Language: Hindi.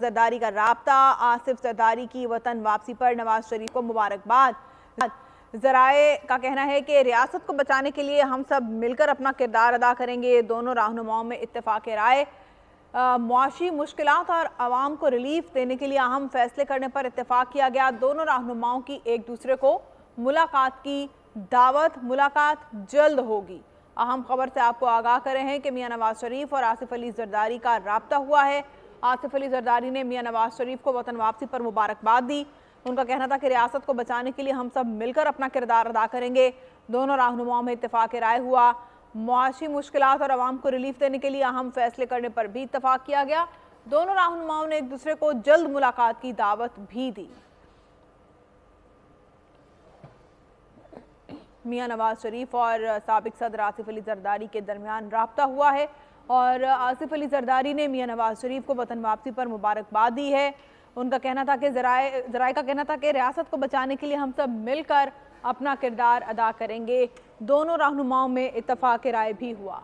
जरदारी का राब्ता। आसिफ जरदारी की वतन वापसी पर नवाज शरीफ को मुबारकबाद। जराए का कहना है कि रियासत को बचाने के लिए हम सब मिलकर अपना किरदार अदा करेंगे। दोनों रहनुमाओं में इत्तेफाक राय। मुआशी मुश्किलात और आवाम को रिलीफ देने के लिए अहम फैसले करने पर इत्तेफाक किया गया। दोनों रहनुमाओं की एक दूसरे को मुलाकात की दावत। मुलाकात जल्द होगी। अहम खबर से आपको आगाह कर रहे हैं कि मियां नवाज शरीफ और आसिफ अली जरदारी का राब्ता हुआ है। आसिफ अली जरदारी ने मियां नवाज शरीफ को वतन वापसी पर मुबारकबाद दी। उनका कहना था कि रियासत को बचाने के लिए हम सब मिलकर अपना किरदार अदा करेंगे। दोनों रहनुमाओं में इत्तेफाक राय हुआ। मुआशी मुश्किलात और आवाम को रिलीफ देने के लिए अहम फैसले करने पर भी इत्तेफाक किया गया। दोनों रहनुमाओं ने एक दूसरे को जल्द मुलाकात की दावत भी दी। मियां नवाज शरीफ और साबिक सदर आसिफ अली जरदारी के दरमियान राब्ता हुआ है और आसिफ अली जरदारी ने मियां नवाज शरीफ को वतन वापसी पर मुबारकबाद दी है। उनका कहना था कि जराए का कहना था कि रियासत को बचाने के लिए हम सब मिलकर अपना किरदार अदा करेंगे। दोनों रहनुमाओं में इत्तेफाक राय भी हुआ।